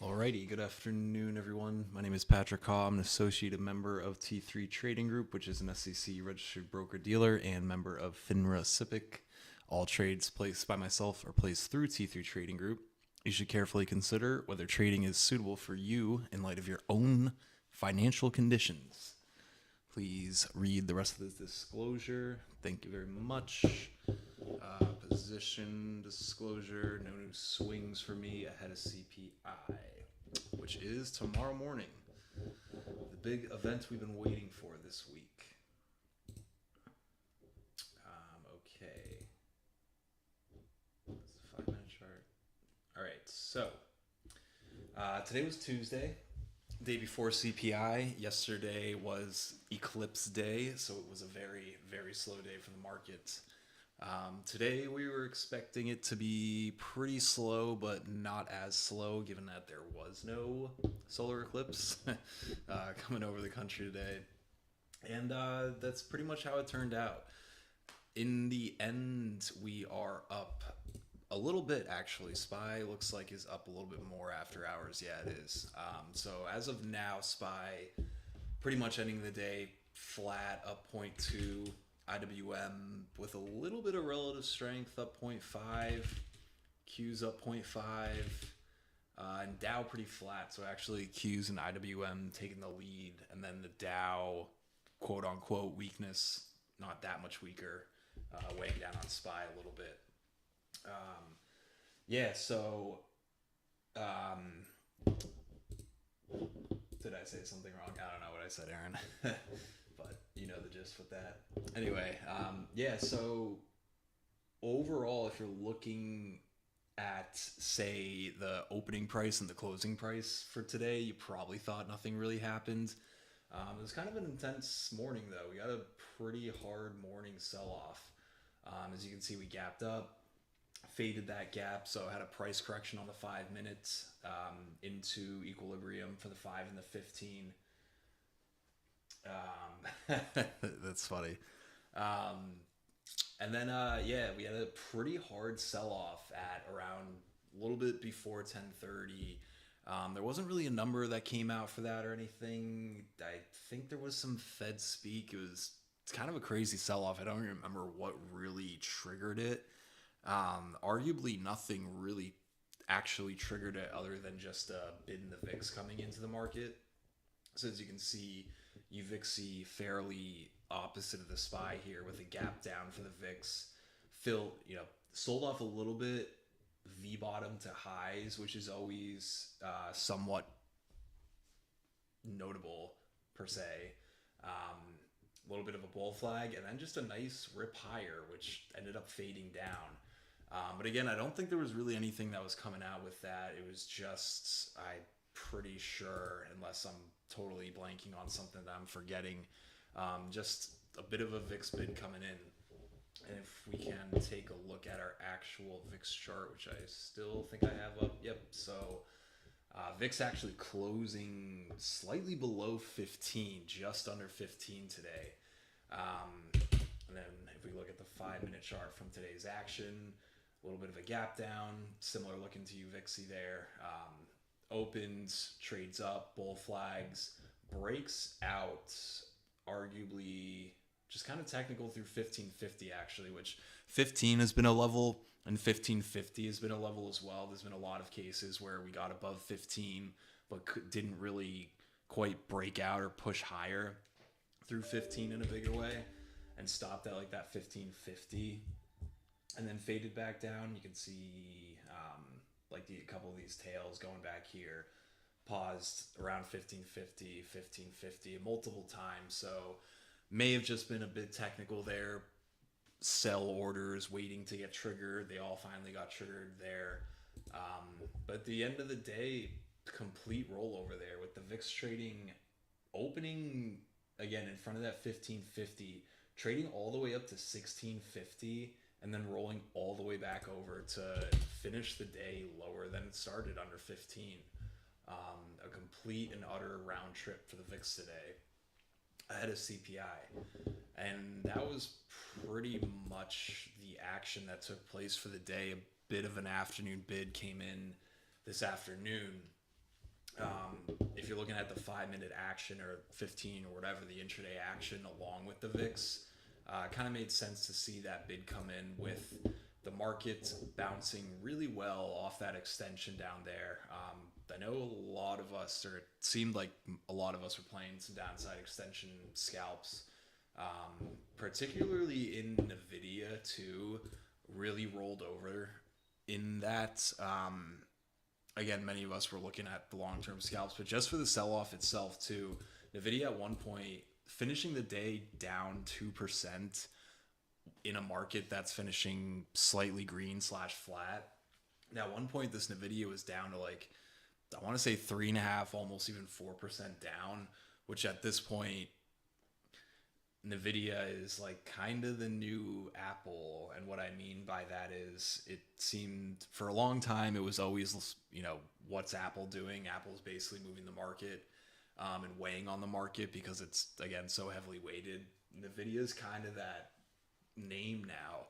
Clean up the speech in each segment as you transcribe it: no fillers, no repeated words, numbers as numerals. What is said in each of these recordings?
Alrighty, good afternoon, everyone. My name is Patrick Hawe. I'm an associate member of T3 Trading Group, which is an SEC registered broker-dealer and member of FINRA SIPC. All trades placed by myself are placed through T3 Trading Group. You should carefully consider whether trading is suitable for you in light of your own financial conditions. Please read the rest of the disclosure. Thank you very much. Position disclosure, no new swings for me ahead of CPI, which is tomorrow morning. The big event we've been waiting for this week. Okay. It's a 5-minute chart. All right, so today was Tuesday, day before CPI. Yesterday was Eclipse Day, so it was a very, very slow day for the market. Today we were expecting it to be pretty slow, but not as slow given that there was no solar eclipse coming over the country today. And that's pretty much how it turned out. In the end, we are up a little bit, actually. SPY looks like is up a little bit more after hours. Yeah, it is. So as of now, SPY pretty much ending the day flat, up 0.2. IWM with a little bit of relative strength, up 0.5. Q's up 0.5. And Dow pretty flat. So actually Q's and IWM taking the lead. And then the Dow, quote unquote, weakness, not that much weaker, weighing down on SPY a little bit. Did I say something wrong? I don't know what I said, Aaron. But you know the gist with that. Anyway, so overall, if you're looking at, say, the opening price and the closing price for today, you probably thought nothing really happened. It was kind of an intense morning, though. We got a pretty hard morning sell-off. As you can see, we gapped up, faded that gap, so had a price correction on the 5 minutes into equilibrium for the 5 and the 15. That's funny. And then we had a pretty hard sell-off at around a little bit before 10:30. There wasn't really a number that came out for that or anything. I think there was some Fed speak. It's kind of a crazy sell-off. I don't remember what really triggered it. Arguably nothing really actually triggered it other than just a bid in the VIX coming into the market. So as you can see, UVIXY fairly opposite of the SPY here with a gap down for the VIX. Sold off a little bit, V bottom to highs, which is always somewhat notable per se. A little bit of a bull flag, and then just a nice rip higher, which ended up fading down. But again, I don't think there was really anything that was coming out with that. It was just, I'm pretty sure, unless I'm totally blanking on something that I'm forgetting, just a bit of a VIX bid coming in. And if we can take a look at our actual VIX chart, which I still think I have up. Yep, so VIX actually closing slightly below 15, just under 15 today. And then if we look at the 5-minute chart from today's action, a little bit of a gap down, similar looking to UVIXY there. Opens, trades up, bull flags, breaks out, arguably just kind of technical through 1550 actually, which 15 has been a level and 1550 has been a level as well. There's been a lot of cases where we got above 15 but didn't really quite break out or push higher through 15 in a bigger way and stopped at like that 1550 and then faded back down. You can see a couple of these tails going back here, paused around 1550 multiple times. So may have just been a bit technical there. Sell orders waiting to get triggered. They all finally got triggered there. But at the end of the day, complete rollover there with the VIX trading opening again in front of that 1550, trading all the way up to 1650, and then rolling all the way back over to finish the day lower than it started, under 15. A complete and utter round trip for the VIX today ahead of CPI. And that was pretty much the action that took place for the day. A bit of an afternoon bid came in this afternoon. If you're looking at the 5-minute action or 15 or whatever, the intraday action along with the VIX, kind of made sense to see that bid come in with the market bouncing really well off that extension down there. I know a lot of us, or it seemed like a lot of us were playing some downside extension scalps, particularly in NVIDIA too, really rolled over in that. Again, many of us were looking at the long-term scalps, but just for the sell-off itself too, NVIDIA at one point finishing the day down 2% in a market that's finishing slightly green / flat. Now, at one point, this NVIDIA was down to like, I want to say 3.5%, almost even 4% down, which at this point, NVIDIA is like kind of the new Apple. And what I mean by that is it seemed for a long time, it was always, what's Apple doing? Apple's basically moving the market and weighing on the market because it's, again, so heavily weighted. NVIDIA is kind of that name now.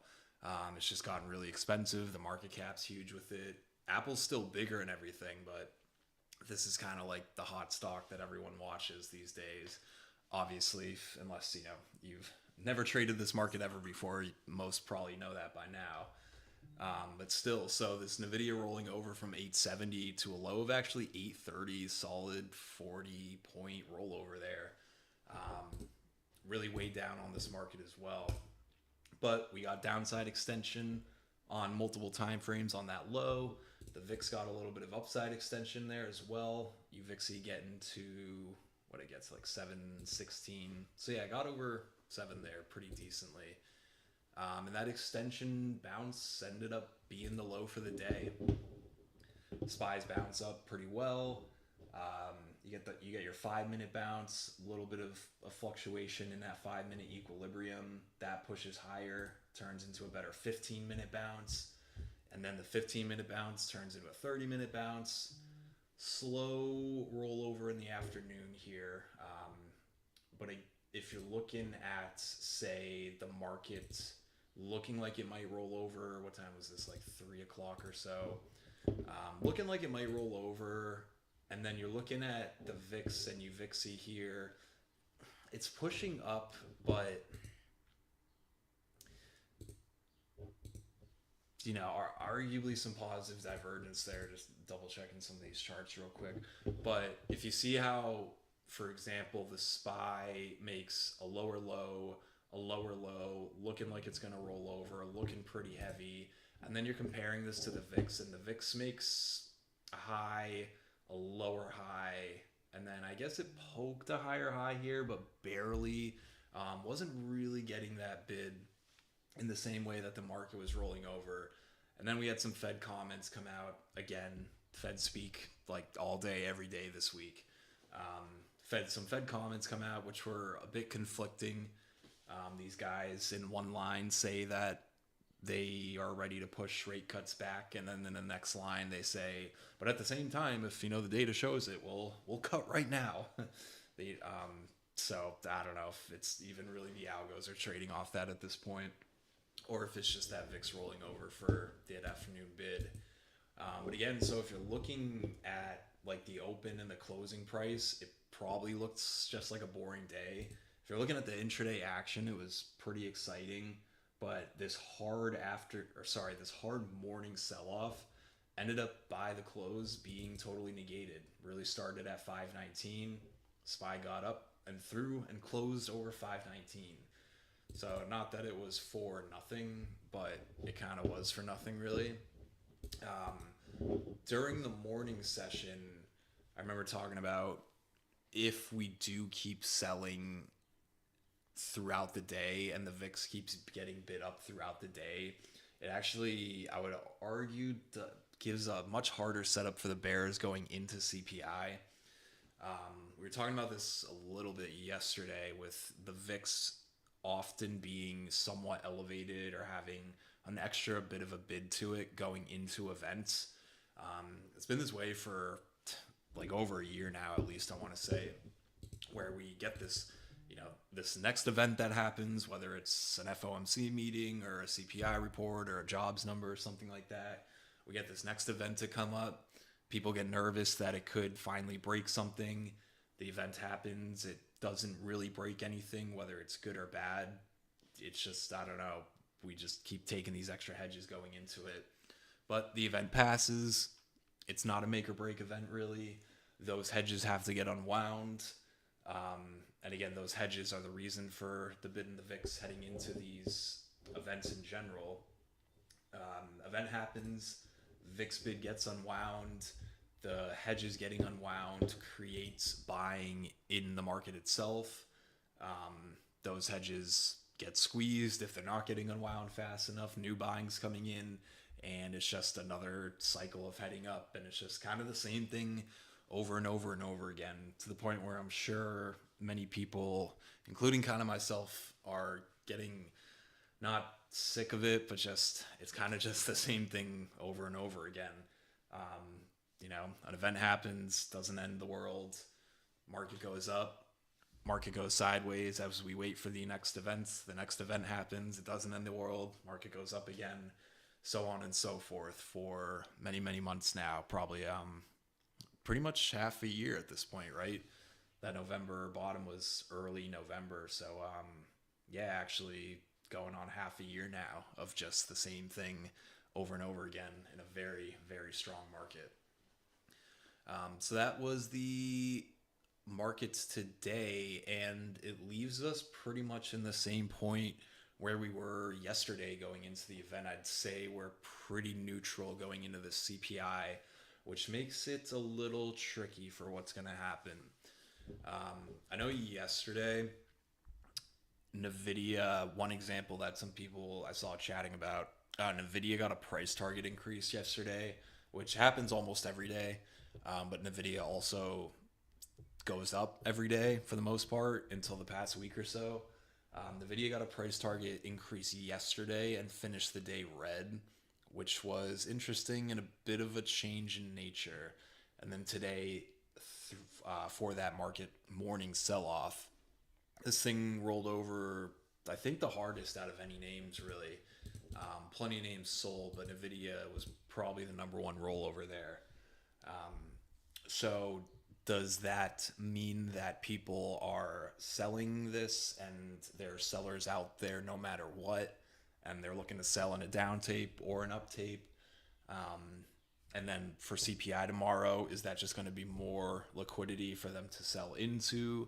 It's just gotten really expensive. The market cap's huge with it. Apple's still bigger and everything, but this is kind of like the hot stock that everyone watches these days. Obviously, unless, you've never traded this market ever before, most probably know that by now. But still, so this NVIDIA rolling over from 870 to a low of actually 830, solid 40-point rollover there. Really weighed down on this market as well. But we got downside extension on multiple time frames on that low. The VIX got a little bit of upside extension there as well. UVIXY getting to what it gets, like 716. So yeah, I got over 7 there pretty decently. And that extension bounce ended up being the low for the day. SPYs bounce up pretty well. You get your 5-minute bounce, a little bit of a fluctuation in that 5-minute equilibrium. That pushes higher, turns into a better 15-minute bounce. And then the 15-minute bounce turns into a 30-minute bounce. Slow rollover in the afternoon here. But if you're looking at, say, the market looking like it might roll over, what time was this? Like 3 o'clock or so. Looking like it might roll over. And then you're looking at the VIX and UVIXY here. It's pushing up, but arguably some positive divergence there. Just double checking some of these charts real quick. But if you see how, for example, the SPY makes a lower low, looking like it's going to roll over, looking pretty heavy. And then you're comparing this to the VIX, and the VIX makes a high, a lower high, and then I guess it poked a higher high here, but barely. Wasn't really getting that bid in the same way that the market was rolling over. And then we had some Fed comments come out. Again, Fed speak like all day, every day this week. Some Fed comments come out, which were a bit conflicting. These guys in one line say that they are ready to push rate cuts back, and then in the next line they say, but at the same time, if the data shows it, we'll cut right now. So I don't know if it's even really the algos are trading off that at this point, or if it's just that VIX rolling over for the afternoon bid. But again, so if you're looking at like the open and the closing price, it probably looks just like a boring day. If you're looking at the intraday action, it was pretty exciting. But this hard morning sell-off ended up by the close being totally negated. Really started at 519. SPY got up and through and closed over 519. So not that it was for nothing, but it kind of was for nothing really. During the morning session, I remember talking about if we do keep selling throughout the day and the VIX keeps getting bid up throughout the day, it actually, I would argue, gives a much harder setup for the bears going into CPI. We were talking about this a little bit yesterday with the VIX often being somewhat elevated or having an extra bit of a bid to it going into events. It's been this way for like over a year now, at least, I want to say, where we get this this next event that happens, whether it's an FOMC meeting or a CPI report or a jobs number or something like that. We get this next event to come up. People get nervous that it could finally break something. The event happens. It doesn't really break anything, whether it's good or bad. It's just, I don't know. We just keep taking these extra hedges going into it. But the event passes. It's not a make or break event, really. Those hedges have to get unwound. And again, those hedges are the reason for the bid and the VIX heading into these events in general. Event happens, VIX bid gets unwound, the hedges getting unwound creates buying in the market itself. Those hedges get squeezed if they're not getting unwound fast enough, new buying's coming in, and it's just another cycle of heading up. And it's just kind of the same thing over and over and over again, to the point where I'm sure many people, including kind of myself, are getting not sick of it, but just, it's kind of just the same thing over and over again. An event happens, doesn't end the world, market goes up, market goes sideways as we wait for the next events. The next event happens, it doesn't end the world, market goes up again, so on and so forth for many, many months now. Probably pretty much half a year at this point, right? That November bottom was early November. So actually going on half a year now of just the same thing over and over again in a very, very strong market. So that was the markets today, and it leaves us pretty much in the same point where we were yesterday going into the event. I'd say we're pretty neutral going into the CPI, which makes it a little tricky for what's going to happen. I know yesterday, NVIDIA, one example that some people I saw chatting about, NVIDIA got a price target increase yesterday, which happens almost every day. But NVIDIA also goes up every day for the most part until the past week or so. NVIDIA got a price target increase yesterday and finished the day red, which was interesting and a bit of a change in nature. And then today, for that market morning sell-off, this thing rolled over, I think, the hardest out of any names, really. Plenty of names sold, but NVIDIA was probably the number one rollover there. So does that mean that people are selling this and there are sellers out there no matter what, and they're looking to sell in a down tape or an up tape? And then for CPI tomorrow, is that just going to be more liquidity for them to sell into?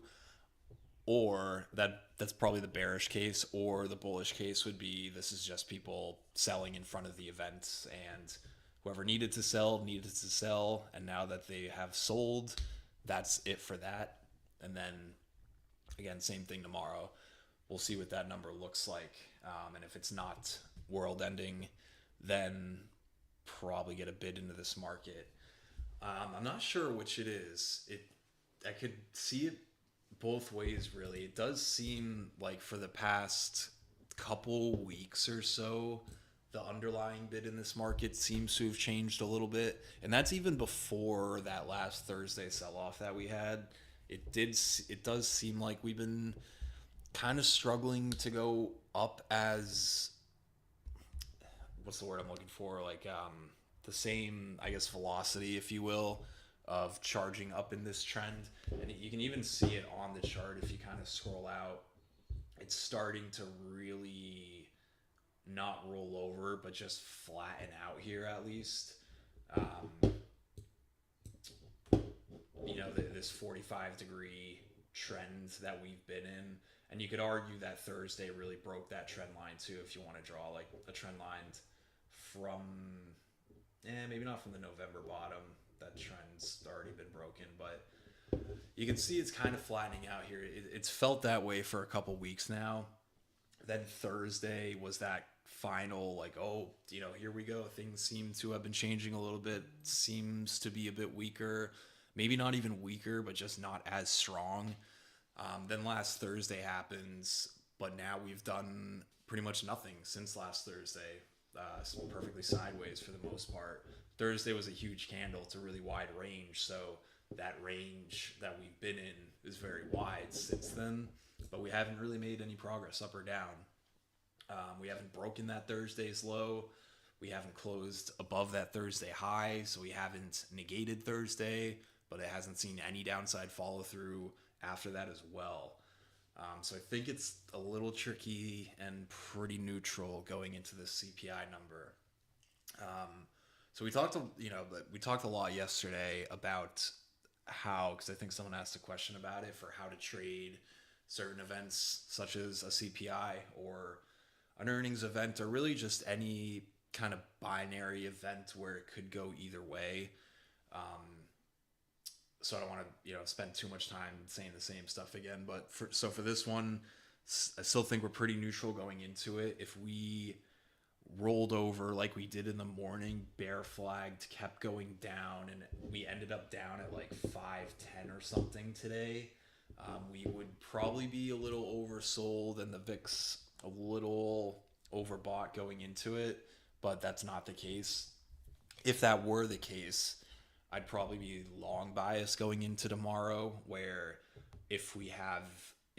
Or that's probably the bearish case, or the bullish case would be this is just people selling in front of the events, and whoever needed to sell, and now that they have sold, that's it for that. And then, again, same thing tomorrow. We'll see what that number looks like. And if it's not world-ending, then probably get a bid into this market. I'm not sure which it is. I could see it both ways, really. It does seem like for the past couple weeks or so, the underlying bid in this market seems to have changed a little bit. And that's even before that last Thursday sell-off that we had. It does seem like we've been kind of struggling to go up as, what's the word I'm looking for? Like the same, I guess, velocity, if you will, of charging up in this trend. And you can even see it on the chart if you kind of scroll out. It's starting to really not roll over, but just flatten out here at least. This 45-degree trend that we've been in. And you could argue that Thursday really broke that trend line too, if you want to draw like a trend line from, maybe not from the November bottom. That trend's already been broken, but you can see it's kind of flattening out here. It's felt that way for a couple weeks now. Then Thursday was that final, like, here we go. Things seem to have been changing a little bit. Seems to be a bit weaker. Maybe not even weaker, but just not as strong. Then last Thursday happens, but now we've done pretty much nothing since last Thursday. Perfectly sideways for the most part. Thursday was a huge candle. It's a really wide range, so that range that we've been in is very wide since then, but we haven't really made any progress up or down. We haven't broken that Thursday's low, We haven't closed above that Thursday high, so we haven't negated Thursday, but it hasn't seen any downside follow through after that as well. So I think it's a little tricky and pretty neutral going into the CPI number. So we talked a lot yesterday about how, because I think someone asked a question about it, for how to trade certain events such as a CPI or an earnings event, or really just any kind of binary event where it could go either way. So I don't want to spend too much time saying the same stuff again. But for this one, I still think we're pretty neutral going into it. If we rolled over like we did in the morning, bear flagged, kept going down, and we ended up down at like 510 or something today, we would probably be a little oversold and the VIX a little overbought going into it, but that's not the case. If that were the case, I'd probably be long bias going into tomorrow, where if we have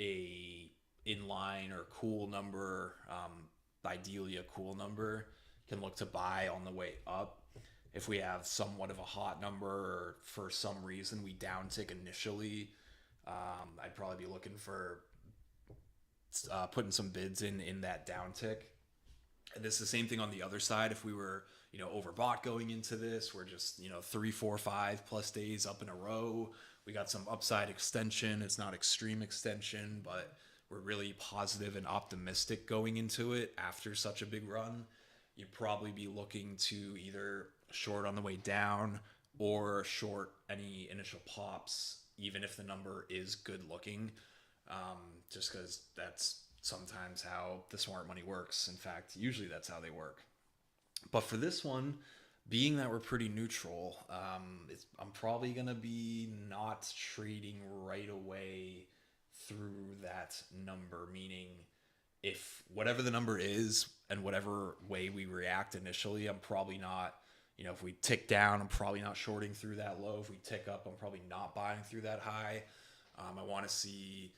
a inline or cool number, ideally a cool number, can look to buy on the way up. If we have somewhat of a hot number, or for some reason we downtick initially, I'd probably be looking for putting some bids in that downtick. And it's the same thing on the other side. If we were overbought going into this, we're just 3, 4, 5 plus days up in a row, we got some upside extension. It's not extreme extension, but we're really positive and optimistic going into it after such a big run. You'd probably be looking to either short on the way down or short any initial pops, even if the number is good looking, just because that's sometimes how the smart money works. In fact, usually that's how they work. But for this one, being that we're pretty neutral, I'm probably going to be not trading right away through that number, meaning if whatever the number is and whatever way we react initially, I'm probably not, if we tick down, I'm probably not shorting through that low. If we tick up, I'm probably not buying through that high. I want to see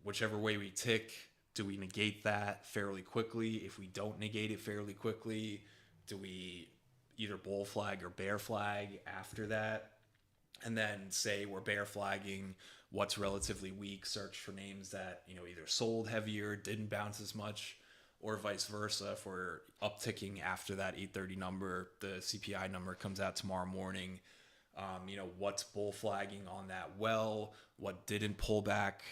whichever way we tick, do we negate that fairly quickly? If we don't negate it fairly quickly, do we either bull flag or bear flag after that? And then say we're bear flagging what's relatively weak, search for names that, either sold heavier, didn't bounce as much, or vice versa. If we're upticking after that 8:30 number, the CPI number comes out tomorrow morning, what's bull flagging on that well, what didn't pull back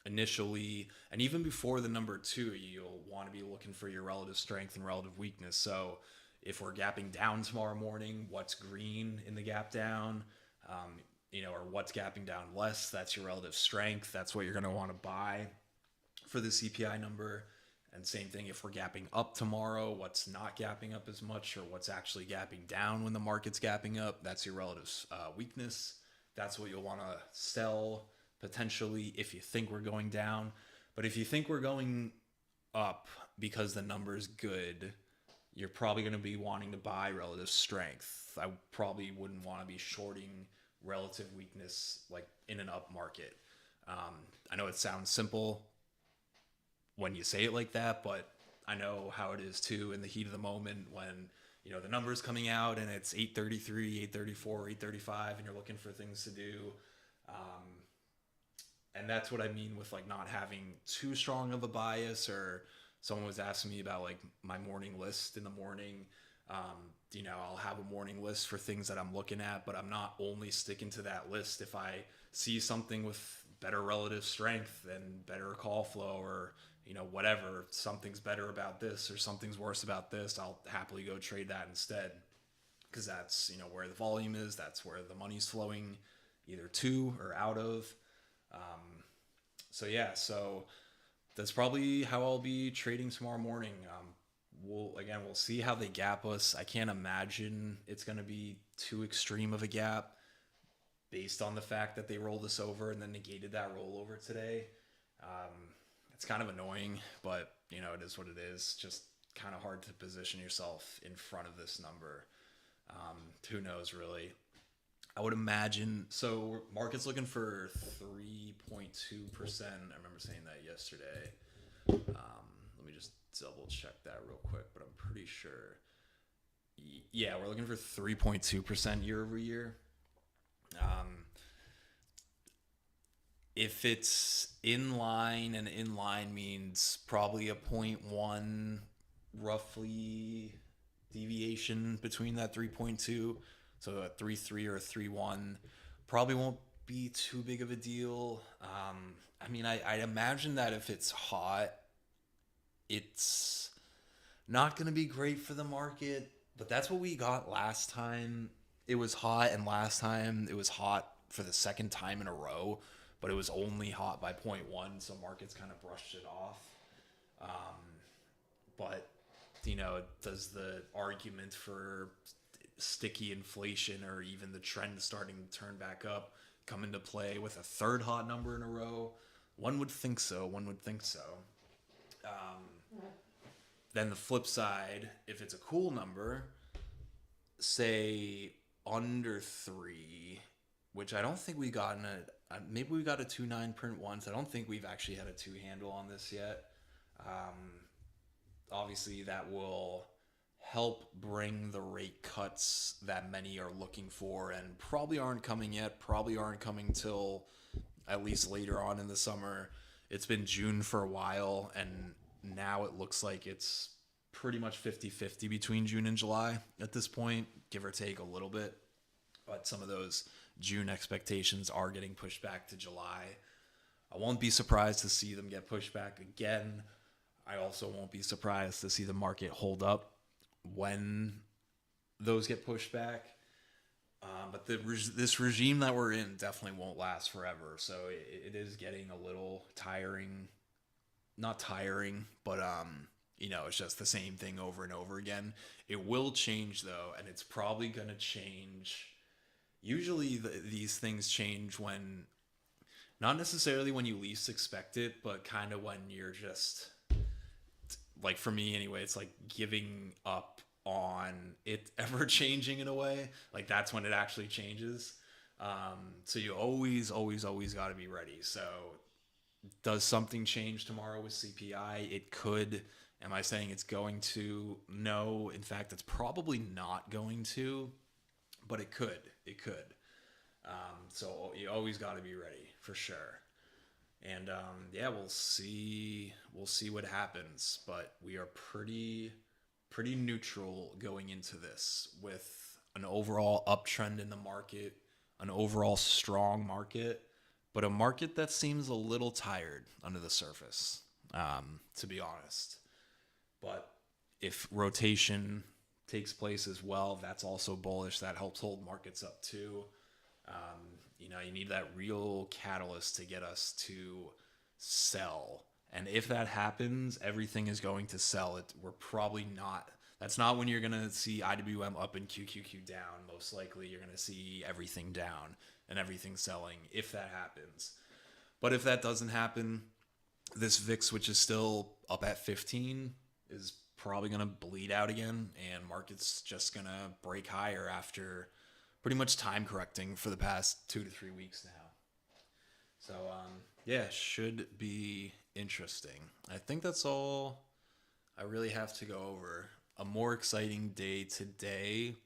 initially, and even before the number 2, you'll want to be looking for your relative strength and relative weakness. So if we're gapping down tomorrow morning, what's green in the gap down, or what's gapping down less, that's your relative strength. That's what you're going to want to buy for the CPI number. And same thing, if we're gapping up tomorrow, what's not gapping up as much, or what's actually gapping down when the market's gapping up, that's your relative weakness. That's what you'll want to sell potentially if you think we're going down. But if you think we're going up because the number's good, you're probably going to be wanting to buy relative strength. I probably wouldn't want to be shorting relative weakness like in an up market. I know it sounds simple when you say it like that, but I know how it is too in the heat of the moment when the number's coming out and it's 8:33, 8:34, 8:35, and you're looking for things to do. And that's what I mean with like not having too strong of a bias. Or someone was asking me about like my morning list in the morning. I'll have a morning list for things that I'm looking at, but I'm not only sticking to that list. If I see something with better relative strength and better call flow, or whatever, something's better about this or something's worse about this, I'll happily go trade that instead, because that's where the volume is, that's where the money's flowing either to or out of. So that's probably how I'll be trading tomorrow morning. We'll see how they gap us. I can't imagine it's going to be too extreme of a gap based on the fact that they rolled us over and then negated that rollover today. It's kind of annoying, but it is what it is. Just kind of hard to position yourself in front of this number. Who knows really? I would imagine, so market's looking for 3.2%. I remember saying that yesterday. Let me just double check that real quick, but I'm pretty sure. Yeah, we're looking for 3.2% year over year. Um, if it's in line, and in line means probably a point 0.1 roughly deviation between that 3.2. So a 3.3 or a 3.1 probably won't be too big of a deal. I mean, I imagine that if it's hot, it's not going to be great for the market, but that's what we got last time. It was hot, and last time it was hot for the second time in a row, but it was only hot by point 0.1, so markets kind of brushed it off. But, does the argument for sticky inflation or even the trend starting to turn back up come into play with a third hot number in a row? One would think so. Then the flip side, if it's a cool number, say under 3, which I don't think we got in maybe we got a 2.9 print once. I don't think we've actually had a 2 handle on this yet. Obviously, that will help bring the rate cuts that many are looking for and probably aren't coming yet, probably aren't coming till at least later on in the summer. It's been June for a while, and now it looks like it's pretty much 50-50 between June and July at this point, give or take a little bit. But some of those June expectations are getting pushed back to July. I won't be surprised to see them get pushed back again. I also won't be surprised to see the market hold up when those get pushed back. But this regime that we're in definitely won't last forever. So it is getting a little tiring. Not tiring, but it's just the same thing over and over again. It will change though, and it's probably going to change. Usually these things change when, not necessarily when you least expect it, but kind of when you're just, like for me anyway, it's like giving up on it ever changing in a way. Like that's when it actually changes. So you always got to be ready. So does something change tomorrow with CPI? It could. Am I saying it's going to? No. In fact, it's probably not going to, but it could. So you always got to be ready for sure. And we'll see what happens, but we are pretty neutral going into this with an overall uptrend in the market, an overall strong market, but a market that seems a little tired under the surface, to be honest. But if rotation takes place as well, that's also bullish. That helps hold markets up too. You need that real catalyst to get us to sell. And if that happens, everything is going to sell. We're probably not. That's not when you're going to see IWM up and QQQ down. Most likely you're going to see everything down and everything selling if that happens. But if that doesn't happen, this VIX, which is still up at 15, is probably going to bleed out again, and market's just going to break higher after pretty much time correcting for the past 2 to 3 weeks now. So, should be interesting. I think that's all I really have to go over. A more exciting day today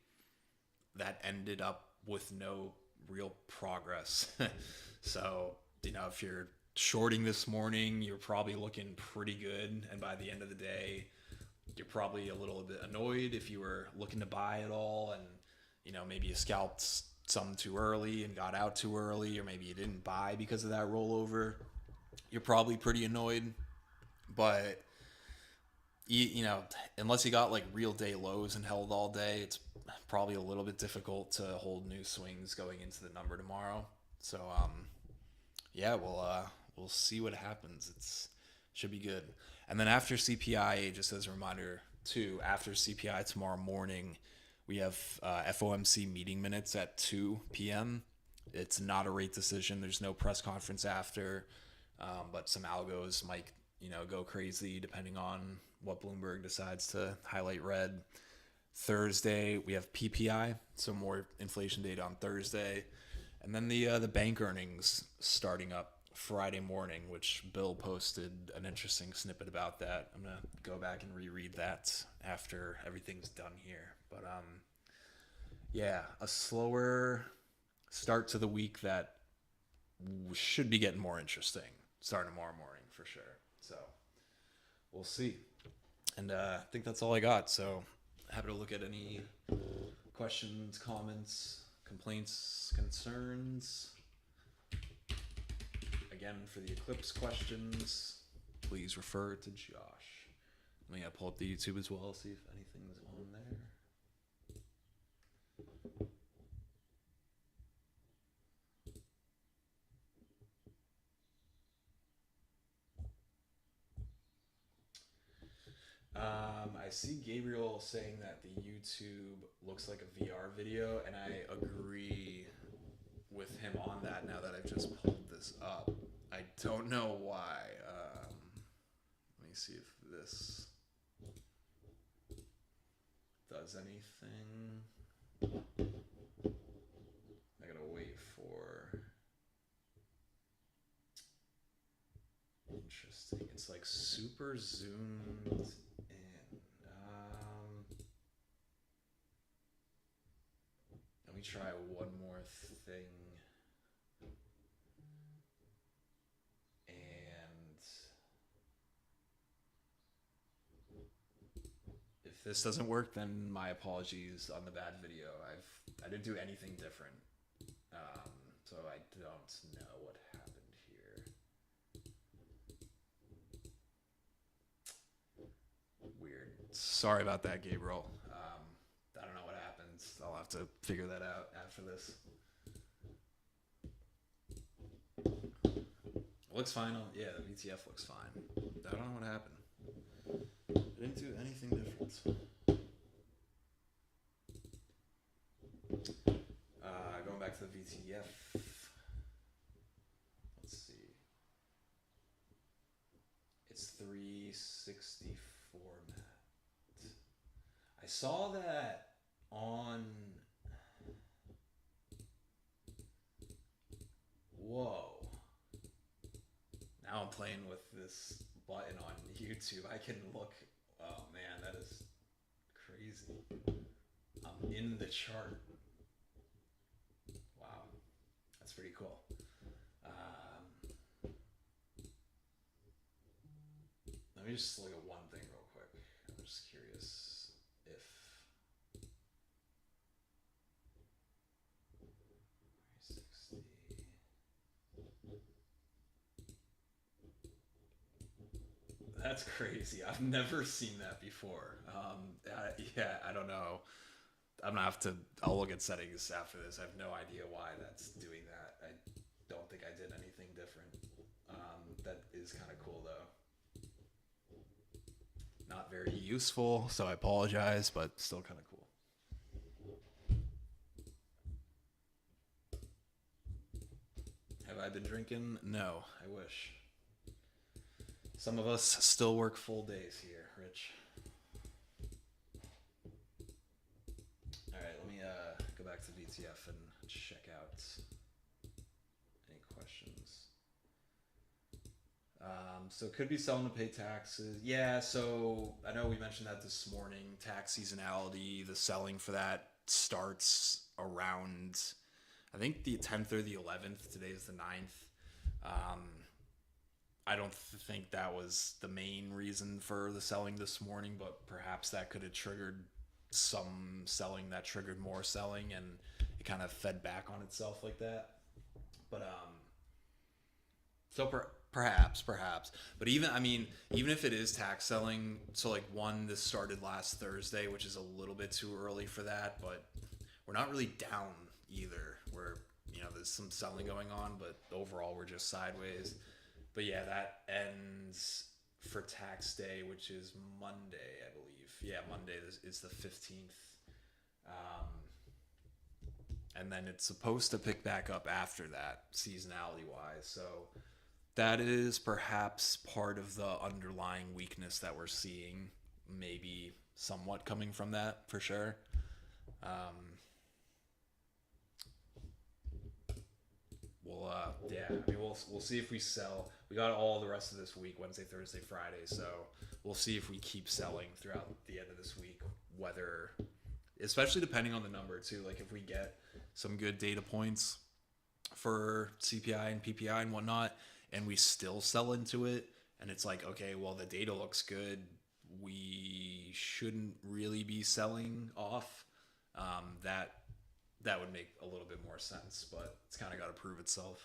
that ended up with no real progress. So, if you're shorting this morning, you're probably looking pretty good. And by the end of the day, you're probably a little bit annoyed if you were looking to buy at all. And, maybe you scalped some too early and got out too early, or maybe you didn't buy because of that rollover. You're probably pretty annoyed. But, unless you got like real day lows and held all day, it's probably a little bit difficult to hold new swings going into the number tomorrow. So, we'll see what happens. Should be good. And then after CPI, just as a reminder too, after CPI tomorrow morning, we have FOMC meeting minutes at 2 p.m. It's not a rate decision. There's no press conference after, but some algos might, go crazy depending on what Bloomberg decides to highlight red. Thursday, we have PPI, so more inflation data on Thursday. And then the bank earnings starting up Friday morning, which Bill posted an interesting snippet about that. I'm going to go back and reread that after everything's done here. But yeah, a slower start to the week that should be getting more interesting starting tomorrow morning for sure. So we'll see. And I think that's all I got. So happy to look at any questions, comments, complaints, concerns. Again, for the Eclipse questions, please refer to Josh. Let me pull up the YouTube as well, see if anything's on there. I see Gabriel saying that the YouTube looks like a VR video, and I agree with him on that now that I've just pulled this up. I don't know why. Let me see if this does anything. I gotta wait for... Interesting. It's like super zoomed in. Let me try one more thing. And if this doesn't work, then my apologies on the bad video. I didn't do anything different. So I don't know what happened here. Weird. Sorry about that, Gabriel. I don't know what happens. I'll have to figure that out after this. It looks fine. Yeah, the VTF looks fine. I don't know what happened. I didn't do anything different. Going back to the VTF. Let's see. It's 360 format. I saw that on... Whoa. Now I'm playing with this button on YouTube. I can look... Oh man, that is crazy. I'm in the chart. Wow. That's pretty cool. Let me just look at one thing real quick. I'm just curious if... 360... That's crazy. I've never seen that before. Yeah, I don't know. I'm gonna have to... I'll look at settings after this. I have no idea why that's doing that. I don't think I did anything different. That is kind of cool though. Not very useful, so I apologize, but still kind of cool. Have I been drinking? No, I wish. Some of us still work full days here, Rich. Alright, let me go back to VTF and check out any questions. So could be selling to pay taxes. Yeah, so I know we mentioned that this morning. Tax seasonality, the selling for that starts around, I think the 10th or the 11th. Today is the 9th. I don't think that was the main reason for the selling this morning, but perhaps that could have triggered some selling that triggered more selling, and it kind of fed back on itself like that. But so perhaps, but even if it is tax selling, so like this started last Thursday, which is a little bit too early for that, but we're not really down either. We're, there's some selling going on, but overall we're just sideways. But yeah, that ends for tax day, which is Monday, I believe. Yeah, Monday is the 15th. And then it's supposed to pick back up after that, seasonality-wise. So that is perhaps part of the underlying weakness that we're seeing, maybe somewhat coming from that, for sure. We'll see if we sell. We got all the rest of this week, Wednesday, Thursday, Friday. So we'll see if we keep selling throughout the end of this week, whether especially depending on the number too. Like if we get some good data points for CPI and PPI and whatnot, and we still sell into it, and it's like, okay, well, the data looks good, we shouldn't really be selling off. That would make a little bit more sense, but it's kind of got to prove itself.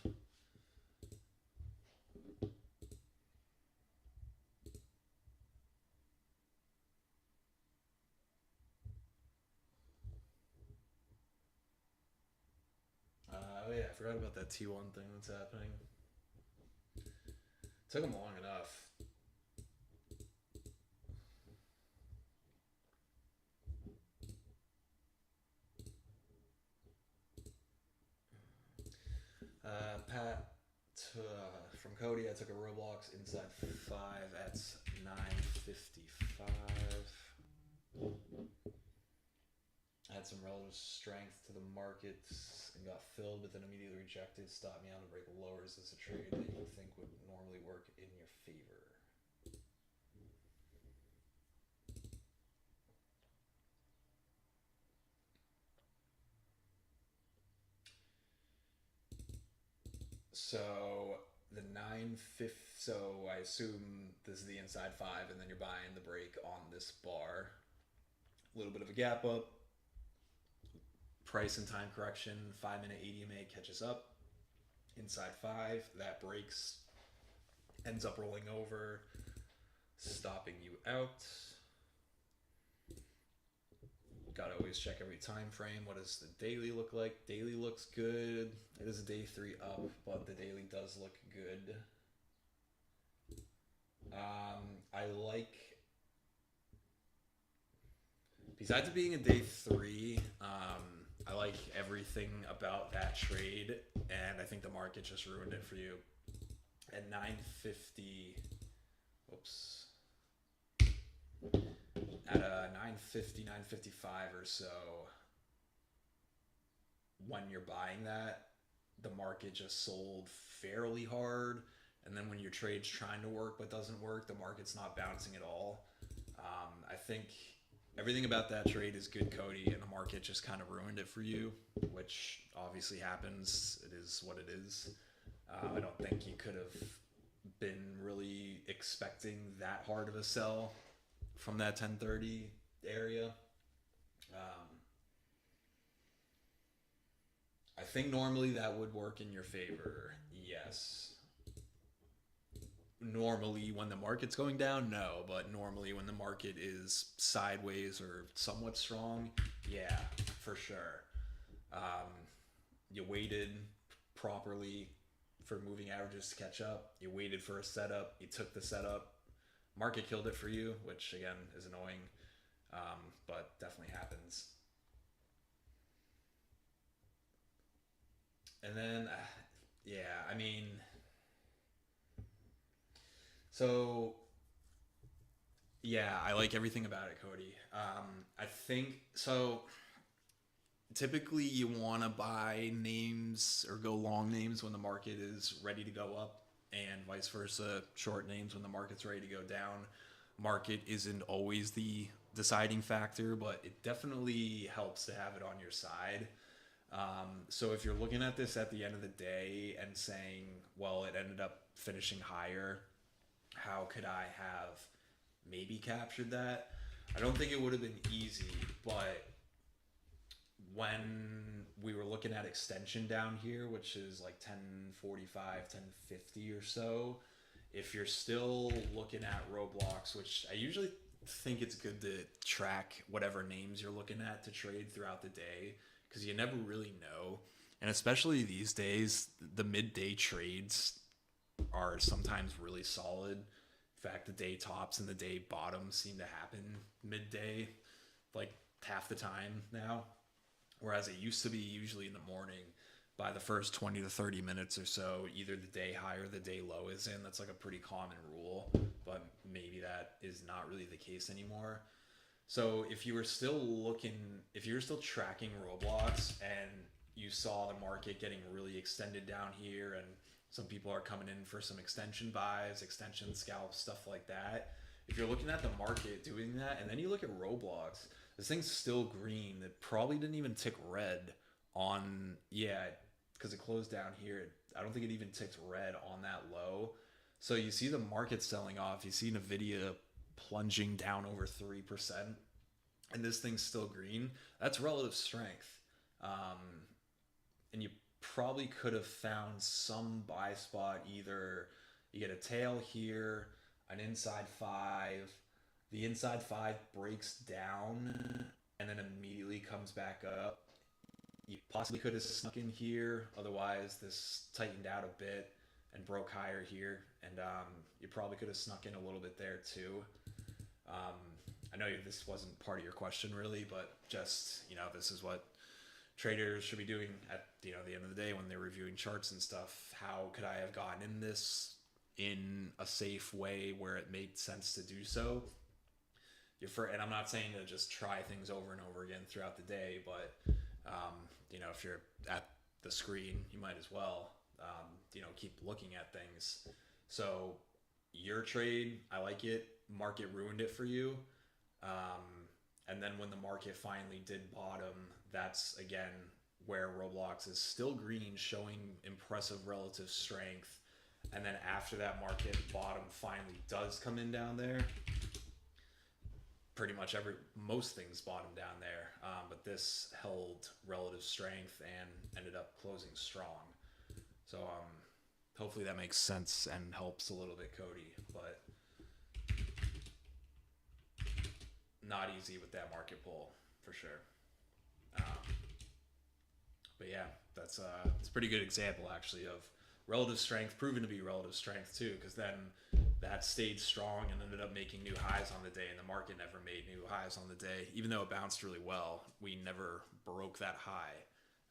Oh yeah, I forgot about that T1 thing that's happening. Took them long enough. Pat, from Cody, I took a Roblox inside 5 at 955. I had some relative strength to the markets and got filled, but then immediately rejected. Stopped me on the break lower. Is this a trade that you would think would normally work in your favor? So the 950. So I assume this is the inside 5, and then you're buying the break on this bar. A little bit of a gap up. Price and time correction. 5-minute ADMA catches up. Inside 5, that breaks. Ends up rolling over, stopping you out. Gotta always check every time frame. What does the daily look like? Daily looks good. It is a day 3 up, but the daily does look good. I like, besides it being a day 3, I like everything about that trade, and I think the market just ruined it for you. At 950, whoops. At a 950, 955 or so, when you're buying that, the market just sold fairly hard. And then when your trade's trying to work but doesn't work, the market's not bouncing at all. I think everything about that trade is good, Cody, and the market just kind of ruined it for you, which obviously happens. It is what it is. I don't think you could have been really expecting that hard of a sell from that 1030 area. I think normally that would work in your favor. Yes. Normally when the market's going down, no, but normally when the market is sideways or somewhat strong, yeah, for sure. You waited properly for moving averages to catch up. You waited for a setup. You took the setup. Market killed it for you, which again is annoying, but definitely happens. And then, yeah, I mean, so yeah, I like everything about it, Cody. I think so. Typically, you want to buy names or go long names when the market is ready to go up, and vice versa, short names when the market's ready to go down. Market isn't always the deciding factor, but it definitely helps to have it on your side. So if you're looking at this at the end of the day and saying, well, it ended up finishing higher, how could I have maybe captured that? I don't think it would have been easy, but when we were looking at extension down here, which is like 1045, 1050 or so, if you're still looking at Roblox, which I usually think it's good to track whatever names you're looking at to trade throughout the day, because you never really know. And especially these days, the midday trades are sometimes really solid. In fact, the day tops and the day bottoms seem to happen midday, like half the time now. Whereas it used to be usually in the morning, by the first 20 to 30 minutes or so, either the day high or the day low is in. That's like a pretty common rule, but maybe that is not really the case anymore. So if you were still tracking Roblox and you saw the market getting really extended down here, and some people are coming in for some extension buys, extension scalps, stuff like that. If you're looking at the market doing that, and then you look at Roblox, This thing's still green. It probably didn't even tick red on, yeah, because it closed down here. I don't think it even ticked red on that low. So you see the market selling off. You see NVIDIA plunging down over 3%, and this thing's still green. That's relative strength. And you probably could have found some buy spot. Either you get a tail here, an inside 5, the inside 5 breaks down and then immediately comes back up. You possibly could have snuck in here. Otherwise, this tightened out a bit and broke higher here. And you probably could have snuck in a little bit there too. I know this wasn't part of your question really, but just, this is what traders should be doing at the end of the day when they're reviewing charts and stuff. How could I have gotten in this in a safe way where it made sense to do so? And I'm not saying to just try things over and over again throughout the day, but if you're at the screen, you might as well keep looking at things. So your trade, I like it. Market ruined it for you. And then when the market finally did bottom, that's again where Roblox is still green, showing impressive relative strength. And then after that market bottom finally does come in down there, pretty much most things bottom down there. But this held relative strength and ended up closing strong. So hopefully that makes sense and helps a little bit, Cody. But not easy with that market pull for sure. But yeah, it's a pretty good example actually of relative strength proven to be relative strength too, because then that stayed strong and ended up making new highs on the day, and the market never made new highs on the day. Even though it bounced really well, we never broke that high,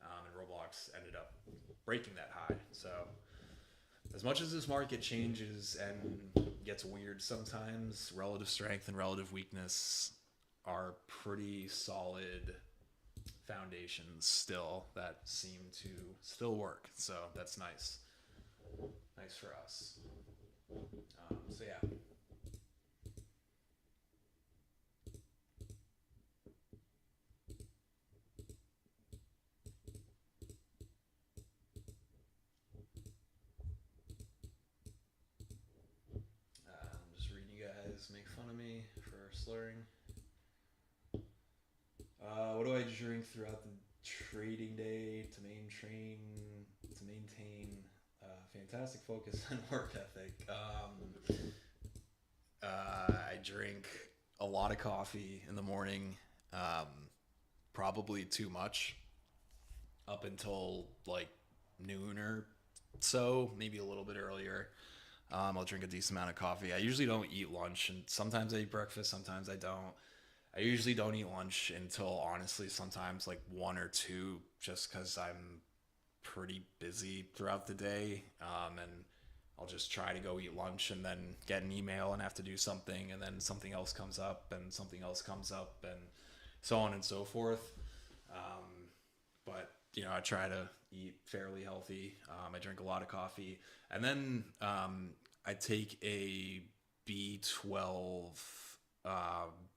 and Roblox ended up breaking that high. So as much as this market changes and gets weird sometimes, relative strength and relative weakness are pretty solid foundations still that seem to still work. So that's nice for us. So yeah. I'm just reading you guys make fun of me for slurring. What do I drink throughout the trading day to maintain fantastic focus and work ethic? I drink a lot of coffee in the morning, probably too much, up until like noon or so, maybe a little bit earlier. I'll drink a decent amount of coffee. I usually don't eat lunch, and sometimes I eat breakfast, sometimes I don't. I usually don't eat lunch until, honestly, sometimes like 1 or 2, just because I'm pretty busy throughout the day, and I'll just try to go eat lunch and then get an email and have to do something, and then something else comes up and something else comes up, and so on and so forth. But I try to eat fairly healthy. I drink a lot of coffee, and then I take a B12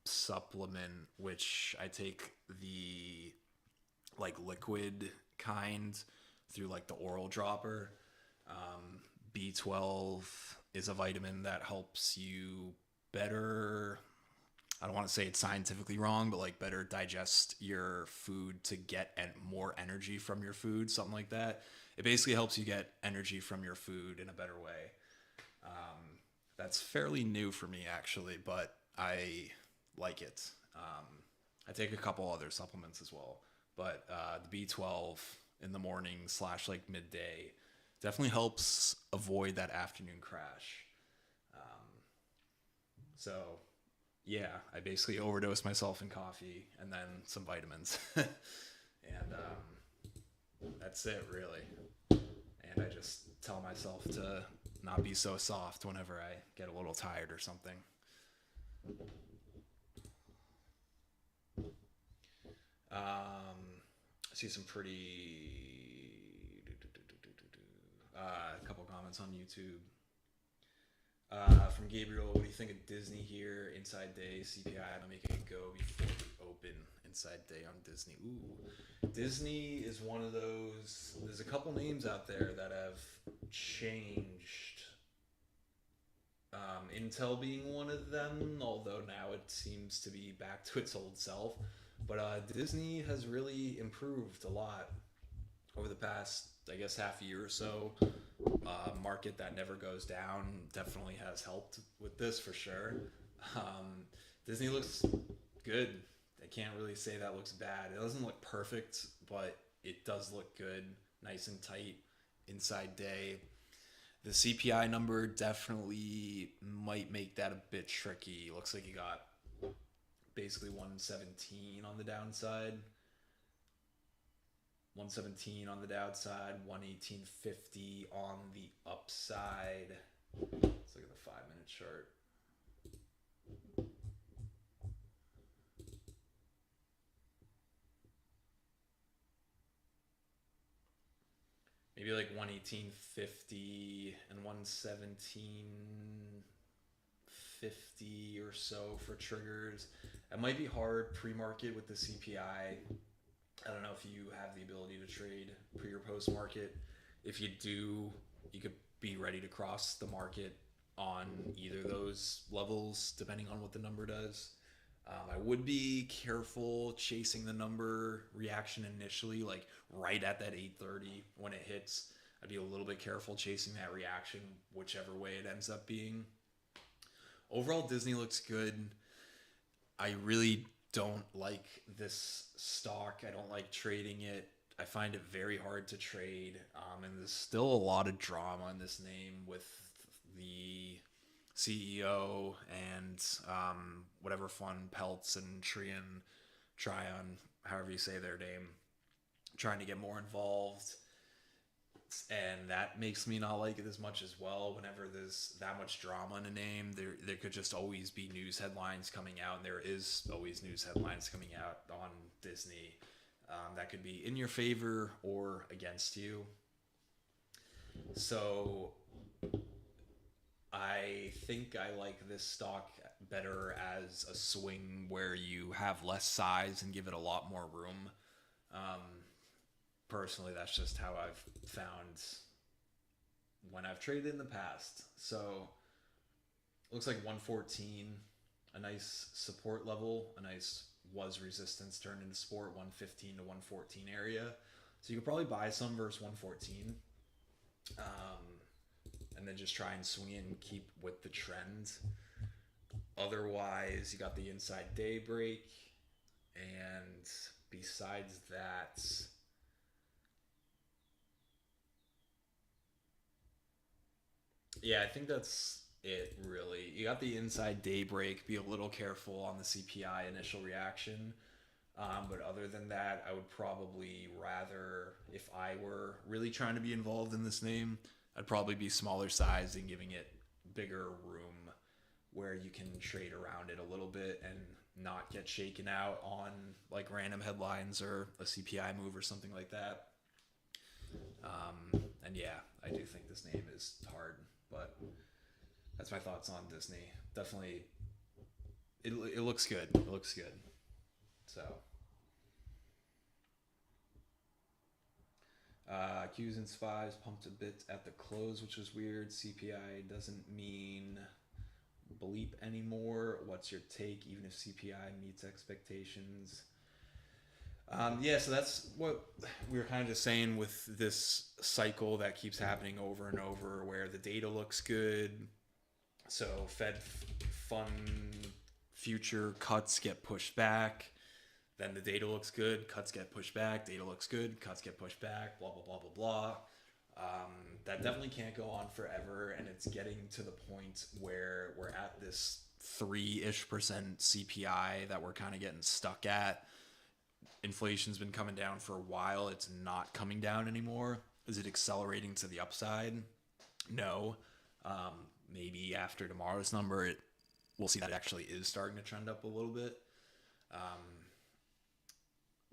supplement, which I take the like liquid kind through like the oral dropper. B12 is a vitamin that helps you better, I don't want to say it's scientifically wrong, but like better digest your food to get more energy from your food, something like that. It basically helps you get energy from your food in a better way. That's fairly new for me actually, but I like it. I take a couple other supplements as well, but the B12 in the morning / like midday definitely helps avoid that afternoon crash. So yeah, I basically overdose myself in coffee and then some vitamins. And that's it really. And I just tell myself to not be so soft whenever I get a little tired or something. I see some a couple comments on YouTube. From Gabriel, what do you think of Disney here? Inside day, CPI to make it go before open inside day on Disney. Ooh, Disney is one of those. There's a couple names out there that have changed. Intel being one of them, although now it seems to be back to its old self. But Disney has really improved a lot over the past, I guess, half a year or so. Market that never goes down definitely has helped with this for sure. Disney looks good. I can't really say that looks bad. It doesn't look perfect, but it does look good. Nice and tight inside day. The CPI number definitely might make that a bit tricky. Looks like you got basically 117 on the downside. 117 on the downside, 118.50 on the upside. Let's look at the 5-minute chart. Maybe like 118.50 and 117.50 or so for triggers. It might be hard pre-market with the CPI. I don't know if you have the ability to trade pre or post market. If you do, you could be ready to cross the market on either of those levels, depending on what the number does. I would be careful chasing the number reaction initially, like right at that 8:30 when it hits. I'd be a little bit careful chasing that reaction, whichever way it ends up being. Overall, Disney looks good. I really don't like this stock. I don't like trading it. I find it very hard to trade. And there's still a lot of drama in this name with the CEO and whatever fund, Peltz and Tryon, however you say their name, trying to get more involved. And that makes me not like it as much as well. Whenever there's that much drama in a name, there could just always be news headlines coming out, and there is always news headlines coming out on Disney that could be in your favor or against you. So I think I like this stock better as a swing where you have less size and give it a lot more room. Personally, that's just how I've found when I've traded in the past. So looks like 114, a nice support level, a nice was resistance turned into support, 115 to 114 area. So you could probably buy some versus 114. And then just try and swing it and keep with the trend. Otherwise, you got the inside day break. And besides that, yeah, I think that's it, really. You got the inside day break. Be a little careful on the CPI initial reaction. But other than that, I would probably rather, if I were really trying to be involved in this name, I'd probably be smaller size and giving it bigger room where you can trade around it a little bit and not get shaken out on like random headlines or a CPI move or something like that. And yeah, I do think this name is hard, but that's my thoughts on Disney. Definitely, it looks good. It looks good. So, Qs and SPYs pumped a bit at the close, which was weird. CPI doesn't mean bleep anymore. What's your take, even if CPI meets expectations? Yeah, so that's what we were kind of just saying with this cycle that keeps happening over and over, where the data looks good. So Fed fund future cuts get pushed back. Then the data looks good, cuts get pushed back. Data looks good, cuts get pushed back. Blah blah blah blah blah. That definitely can't go on forever, and it's getting to the point where we're at this 3-ish% CPI that we're kind of getting stuck at. Inflation's been coming down for a while. It's not coming down anymore. Is it accelerating to the upside? No. Maybe after tomorrow's number, we'll see that it actually is starting to trend up a little bit.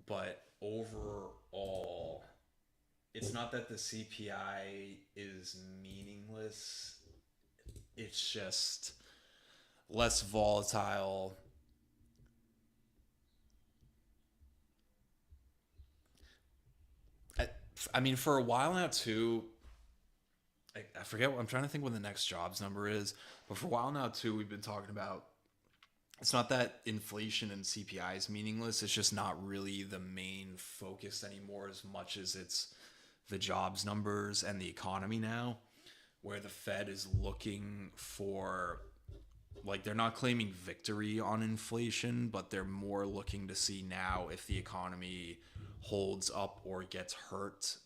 But overall, it's not that the CPI is meaningless. It's just less volatile, I mean, for a while now too, I forget. I'm trying to think when the next jobs number is, but for a while now too, we've been talking about. It's not that inflation and CPI is meaningless. It's just not really the main focus anymore as much as it's the jobs numbers and the economy now, where the Fed is looking for, like, they're not claiming victory on inflation, but they're more looking to see now if the economy holds up or gets hurt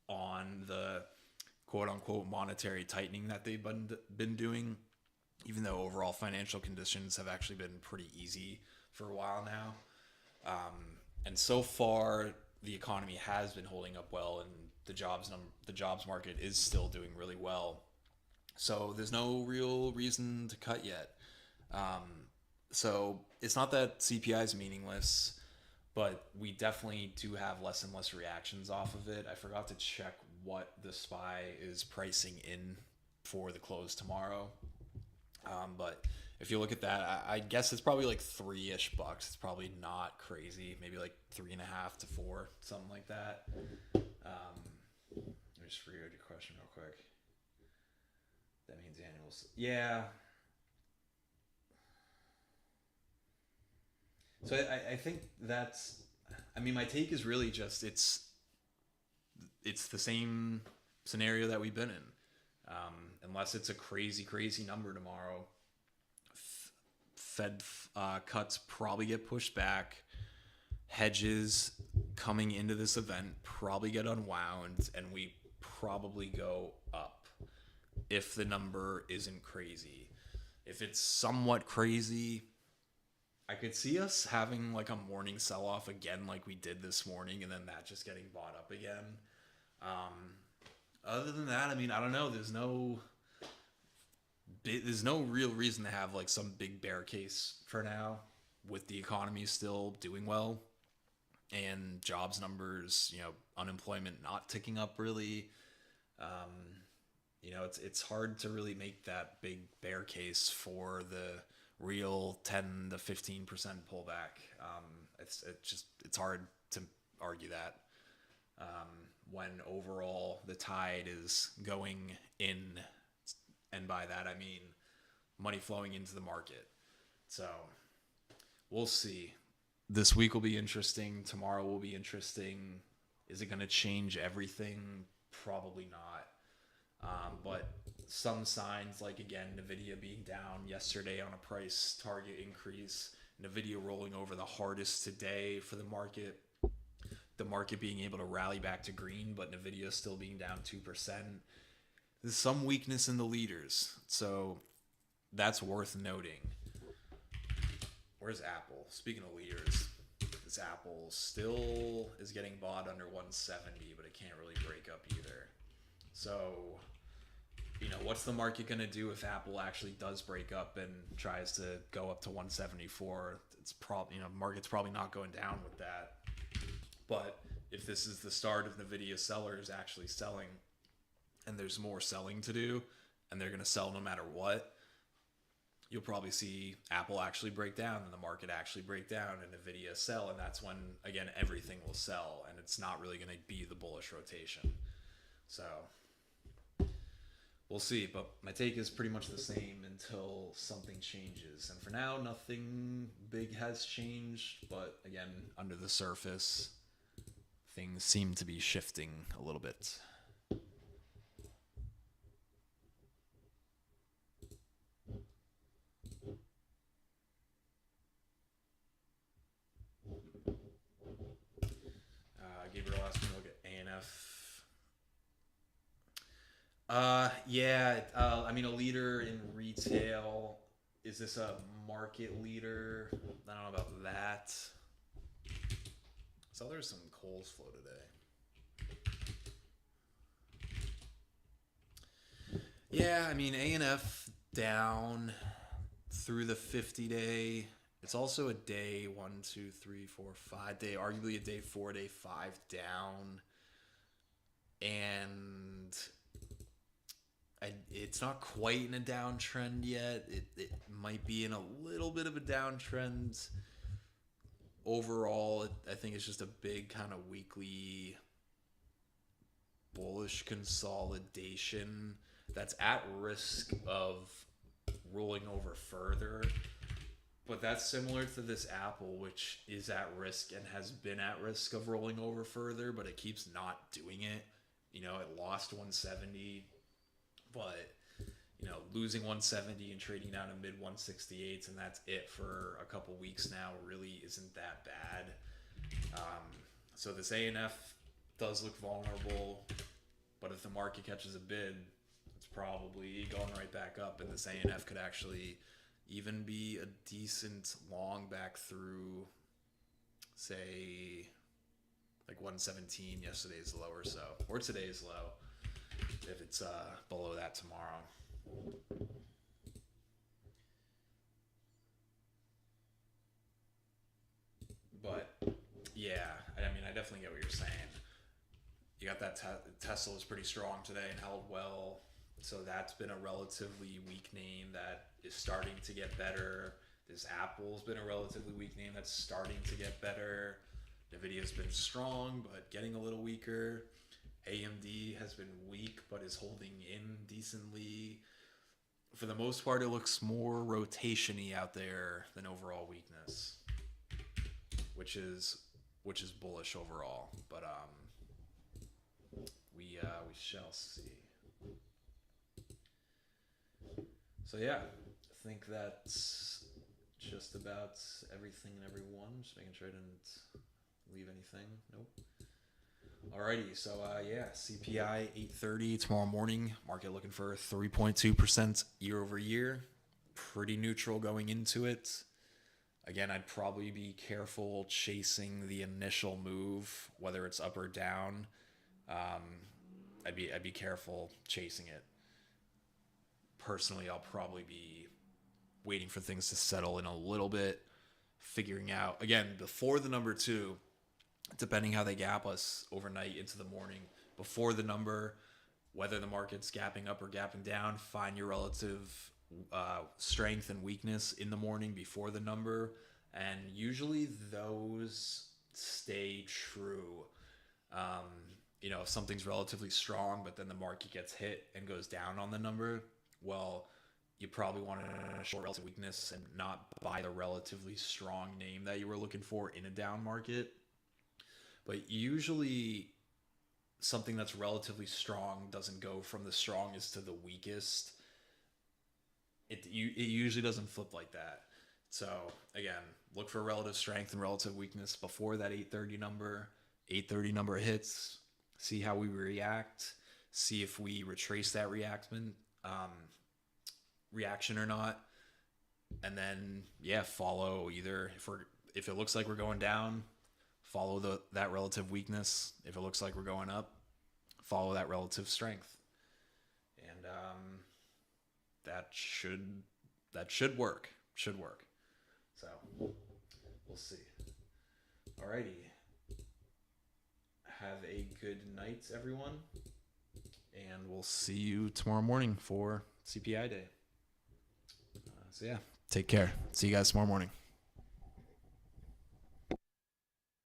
on the quote unquote monetary tightening that they've been doing, even though overall financial conditions have actually been pretty easy for a while now. And so far, the economy has been holding up well, and the jobs market is still doing really well. So there's no real reason to cut yet. So it's not that CPI is meaningless, but we definitely do have less and less reactions off of it. I forgot to check what the SPY is pricing in for the close tomorrow. But if you look at that, I guess it's probably like $3-ish. It's probably not crazy. Maybe like 3.5 to 4, something like that. Let me just reread your question real quick. That means annuals. Yeah. So I think that's, I mean, my take is really just it's the same scenario that we've been in. Unless it's a crazy number tomorrow, Fed cuts probably get pushed back. Hedges coming into this event probably get unwound, and we probably go up if the number isn't crazy. If it's somewhat crazy, I could see us having like a morning sell-off again like we did this morning, and then that just getting bought up again. Other than that, I mean, I don't know. There's no real reason to have like some big bear case for now, with the economy still doing well and jobs numbers, unemployment not ticking up really. It's hard to really make that big bear case for the real 10 to 15% pullback. It's hard to argue that when overall the tide is going in, and by that I mean money flowing into the market. So we'll see. This week will be interesting. Tomorrow will be interesting. Is it going to change everything? Probably not. But some signs, like again, Nvidia being down yesterday on a price target increase, Nvidia rolling over the hardest today for the market being able to rally back to green, but Nvidia still being down 2%. There's some weakness in the leaders, so that's worth noting. Where's Apple? Speaking of leaders, this Apple still is getting bought under 170, but it can't really break up either. So, what's the market going to do if Apple actually does break up and tries to go up to 174? It's probably, market's probably not going down with that. But if this is the start of NVIDIA sellers actually selling, and there's more selling to do, and they're going to sell no matter what, you'll probably see Apple actually break down and the market actually break down and NVIDIA sell, and that's when, again, everything will sell, and it's not really going to be the bullish rotation. So we'll see, but my take is pretty much the same until something changes. And for now, nothing big has changed, but again, under the surface, things seem to be shifting a little bit. Gabriel asked me to look at ANF. Yeah, I mean, a leader in retail. Is this a market leader? I don't know about that. So there's some Kohl's flow today. Yeah, I mean, ANF down through the 50-day. It's also a day 1, 2, 3, 4, 5 day, arguably a day 4, day 5 down. And it's not quite in a downtrend yet. It might be in a little bit of a downtrend. Overall, I think it's just a big kind of weekly bullish consolidation that's at risk of rolling over further. But that's similar to this Apple, which is at risk and has been at risk of rolling over further, but it keeps not doing it. You know, it lost 170, but, you know, losing 170 and trading down to mid 168s, and that's it for a couple weeks now, really isn't that bad. So this ANF does look vulnerable, but if the market catches a bid, it's probably going right back up, and this ANF could actually even be a decent long back through, say, like 117, yesterday's low or so, or today's low, if it's below that tomorrow. But yeah, I mean, I definitely get what you're saying. You got that Tesla was pretty strong today and held well. So that's been a relatively weak name that is starting to get better. This Apple's been a relatively weak name that's starting to get better. Nvidia's been strong, but getting a little weaker. AMD has been weak, but is holding in decently. For the most part, it looks more rotation-y out there than overall weakness, which is bullish overall. But we shall see. So yeah, I think that's just about everything and everyone. Just making sure I didn't leave anything. Nope. Alrighty, so yeah, CPI 8:30 tomorrow morning. Market looking for 3.2% year over year. Pretty neutral going into it. Again, I'd probably be careful chasing the initial move, whether it's up or down. I'd be careful chasing it. Personally, I'll probably be waiting for things to settle in a little bit, figuring out, again, before the number 2, depending how they gap us overnight into the morning, before the number, whether the market's gapping up or gapping down, find your relative strength and weakness in the morning before the number, and usually those stay true. You know, if something's relatively strong, but then the market gets hit and goes down on the number, well, you probably want to short relative weakness and not buy the relatively strong name that you were looking for in a down market. But usually something that's relatively strong doesn't go from the strongest to the weakest. It usually doesn't flip like that. So again, look for relative strength and relative weakness before that 8:30 number. 8:30 number hits. See how we react. See if we retrace that reaction or not. And then follow either if it looks like we're going down, follow that relative weakness. If it looks like we're going up, follow that relative strength. And that should work. So we'll see. Alrighty. Have a good night, everyone. And we'll see you tomorrow morning for CPI day. So yeah, take care. See you guys tomorrow morning.